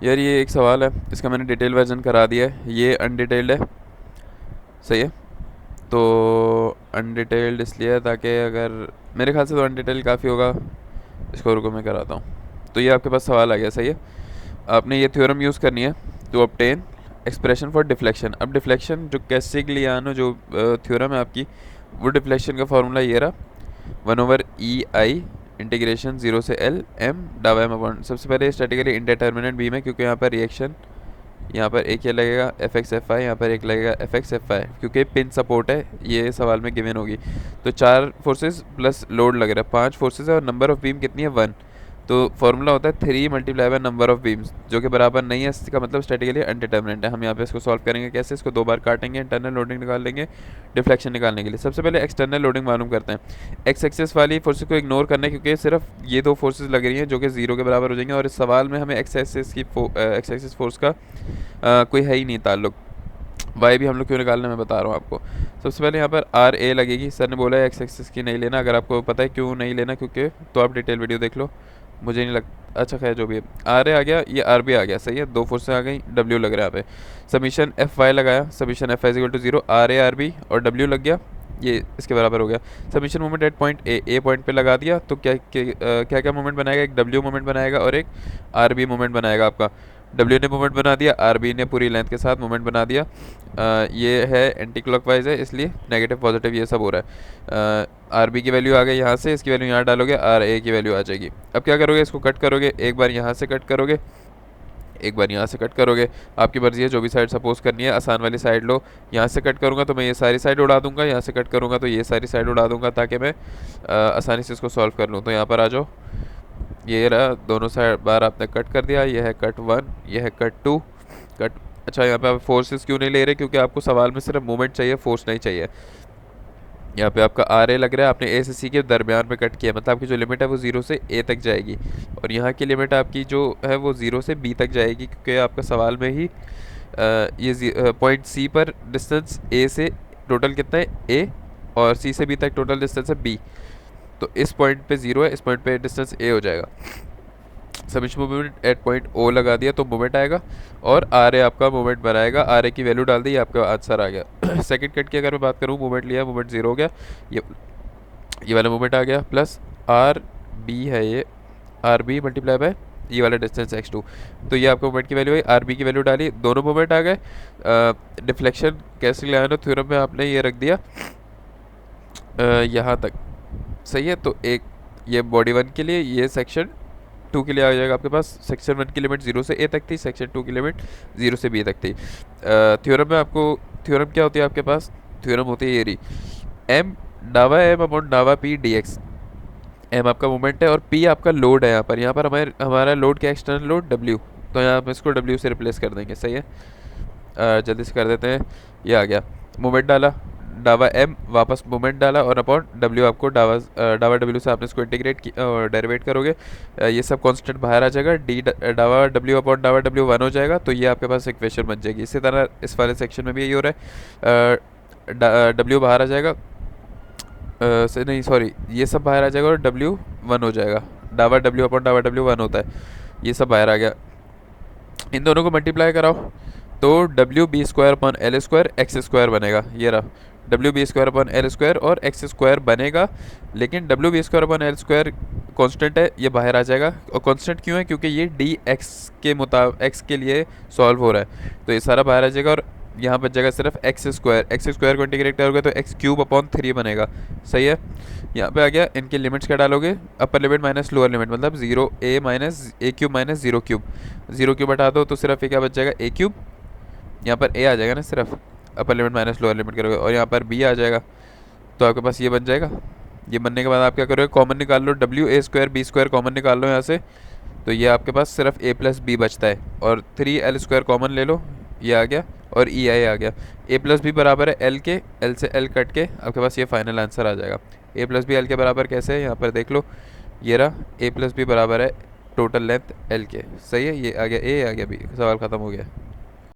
यार ये एक सवाल है, इसका मैंने डिटेल वर्जन करा दिया है, ये अनडिटेल्ड है। सही है। तो अनडिटेल्ड इसलिए है ताकि अगर मेरे ख्याल से तो अनडिटेल्ड काफ़ी होगा। इसको रुको मैं कराता हूँ। तो ये आपके पास सवाल आ गया। सही है। आपने ये थ्योरम यूज़ करनी है to obtain expression for deflection. अब डिफ्लेक्शन जो कैस्टिग्लियानो जो थ्योरम है आपकी, वो डिफ्लेक्शन का फॉर्मूला ये रहा, 1/EI इंटीग्रेशन 0 से L m डावा एम अपॉन। सबसे पहले स्टैटिकली इंडेटर्मिनेट बीम है क्योंकि यहाँ पर रिएक्शन, यहाँ पर एक ये लगेगा Fx Fy, यहाँ पर एक लगेगा Fx Fy क्योंकि पिन सपोर्ट है, ये सवाल में गिवन होगी। तो 4 फोर्सेस प्लस लोड लग रहा है, 5 फोर्सेस है और नंबर ऑफ बीम कितनी है 1। तो फार्मूला होता है 3 multiply by number of beams, जो कि बराबर नहीं है, इसका मतलब स्टैटिकली अनडिटर्मिनेट है। हम यहाँ पे इसको सॉल्व करेंगे कैसे, इसको 2 बार काटेंगे, इंटरनल लोडिंग निकाल लेंगे डिफ्लेक्शन निकालने के लिए। सबसे पहले एक्सटर्नल लोडिंग मालूम करते हैं। एक्स एक्सेस वाली फोर्सेस को इग्नोर करना है क्योंकि सिर्फ ये 2 फोर्सेस लग रही हैं जो कि 0 के बराबर हो जाएंगे, और इस सवाल में हमें एक्स एक्सेस फोर्स का कोई है ही नहीं ताल्लुक। वाई भी हम लोग क्यों निकालना मैं बता रहा हूँ आपको। सबसे पहले यहाँ पर आर ए लगेगी। सर ने बोला है एक्स एक्सिस की नहीं लेना, अगर आपको पता है क्यों नहीं लेना क्योंकि, तो आप डिटेल वीडियो देख लो, मुझे नहीं लग। अच्छा खैर जो भी है, आर ए आ गया, ये आर बी आ गया। सही है, 2 फोर्सें आ गई, डब्ल्यू लग रहा है यहाँ पे। सबमिशन एफ वाई लगाया, summation F Y = 0, R A R B और डब्ल्यू लग गया, ये इसके बराबर हो गया। Summation moment at point A point पे लगा दिया, तो क्या क्या मोमेंट बनाएगा, एक डब्ल्यू मोमेंट बनाएगा और एक आर बी मोमेंट बनाएगा आपका। डब्ल्यू ने मोमेंट बना दिया, आर बी ने पूरी लेंथ के साथ मोमेंट बना दिया। ये है एंटी क्लॉकवाइज है, इसलिए नेगेटिव पॉजिटिव ये सब हो रहा है। आर बी की वैल्यू आ गई यहाँ से, इसकी वैल्यू यहाँ डालोगे, आर ए की वैल्यू आ जाएगी। अब क्या करोगे, इसको कट करोगे, एक बार यहाँ से कट करोगे, एक बार यहाँ से कट करोगे, आपकी मर्जी है जो भी साइड सपोज करनी है, आसान वाली साइड लो। यहाँ से कट करूँगा तो मैं ये सारी साइड उड़ा दूंगा, यहाँ से कट करूँगा तो ये सारी साइड उड़ा दूंगा, ताकि मैं आसानी से इसको सॉल्व कर लूँ। तो यहाँ पर आ जाओ, ये रहा, दोनों साइड बार आपने कट कर दिया, ये है कट 1, ये है कट 2, कट। अच्छा यहाँ पे आप फोर्सेस क्यों नहीं ले रहे, क्योंकि आपको सवाल में सिर्फ मूवमेंट चाहिए, फोर्स नहीं चाहिए। यहाँ पे आपका आर ए लग रहा है, आपने ए से सी के दरमियान में कट किया, मतलब आपकी जो लिमिट है वो 0 से ए तक जाएगी, और यहाँ की लिमिट आपकी जो है वो 0 से बी तक जाएगी, क्योंकि आपका सवाल में ही ये पॉइंट सी पर डिस्टेंस ए से टोटल कितना है ए, और सी से बी तक टोटल डिस्टेंस है बी। तो इस पॉइंट पे 0 है, इस पॉइंट पे डिस्टेंस ए हो जाएगा। Summation moment at point O लगा दिया तो मूवमेंट आएगा, और आर ए आपका मूवमेंट बनाएगा, आर ए की वैल्यू डाल दी, आपका आंसर आ गया। सेकंड कट की अगर मैं बात करूँ, मूवमेंट लिया, मूवमेंट 0 हो गया, ये वाला मूवमेंट आ गया, प्लस आर बी है, ये आर बी मल्टीप्लाई बाय ये वाला डिस्टेंस x2। तो ये आपको मूवमेंट की वैल्यू है, आर बी की वैल्यू डाली, दोनों मूवमेंट आ गए। डिफ्लेक्शन कैस्टिग्लियानो थ्योरम में आपने ये रख दिया यहाँ तक। सही है, तो एक ये बॉडी 1 के लिए, ये सेक्शन 2 के लिए आ जाएगा आपके पास। सेक्शन 1 की लिमिट 0 से ए तक थी, सेक्शन 2 की लिमिट 0 से बी तक थी। थ्योरम में आपको, थ्योरम क्या होती है आपके पास, थ्योरम होती है ये रही, एम डावा एम अपॉन डावा पी डी एक्स। एम आपका मोमेंट है और पी आपका लोड है। यहाँ पर हमारा लोड क्या, एक्सटर्नल लोड डब्ल्यू, तो यहाँ हम इसको डब्ल्यू से रिप्लेस कर देंगे। सही है, जल्दी से कर देते हैं। ये आ गया, मोमेंट डाला, डावा एम वापस मोमेंट डाला, और अपॉन डब्ल्यू आपको डावा डब्ल्यू से आपने इसको इंटीग्रेट डेरिवेट करोगे, ये सब कांस्टेंट बाहर आ जाएगा, डी डावा डब्ल्यू अपॉन डावा डब्ल्यू 1 हो जाएगा। तो ये आपके पास इक्वेशन बन जाएगी। इसी तरह इस वाले सेक्शन में भी यही हो रहा है, डब्ल्यू बाहर आ जाएगा, से नहीं सॉरी, ये सब बाहर आ जाएगा और डब्ल्यू 1 हो जाएगा, डावा डब्ल्यू अपॉन डावा डब्ल्यू 1 होता है, ये सब बाहर आ गया। इन दोनों को मल्टीप्लाई कराओ तो W B square upon L square X square बनेगा। ये रहा, W B square upon L square और एक्स स्क्वायर बनेगा, लेकिन W B square upon L square constant है, ये बाहर आ जाएगा। और कॉन्स्टेंट क्यों है, क्योंकि ये डी एक्स के मुताबिक एक्स के लिए सॉल्व हो रहा है, तो ये सारा बाहर आ जाएगा, और यहाँ बच जाएगा सिर्फ एक्स स्क्वायर को इंटीग्रेट करोगे तो एक्स क्यूब अपॉन 3 बनेगा। सही है, यहाँ पे आ गया। इनकी लिमिट्स क्या डालोगे, upper limit minus lower limit, मतलब 0 ए माइनस ए क्यूब माइनस 0 क्यूब, 0 क्यूब हटा दो तो सिर्फ ये क्या बच जाएगा, ए क्यूब, यहाँ पर ए आ जाएगा ना सिर्फ, upper limit minus lower limit करोगे, और यहाँ पर बी आ जाएगा, तो आपके पास ये बन जाएगा। ये बनने के बाद आप क्या करोगे, कॉमन निकाल लो, W A square B square common निकाल लो यहाँ से, तो ये आपके पास सिर्फ ए प्लस बी बचता है, और 3 एल स्क्वायर कॉमन ले लो, ये आ गया, और ई आई आ गया। ए प्लस बी बराबर है एल के, एल से एल कट के आपके पास ये फाइनल आंसर आ जाएगा। ए प्लस बी एल के बराबर कैसे है, यहाँ पर देख लो, ये रहा, ए प्लस बी बराबर है टोटल लेंथ एल के। सही है, ये आ गया ए, आ गया बी, सवाल ख़त्म हो गया।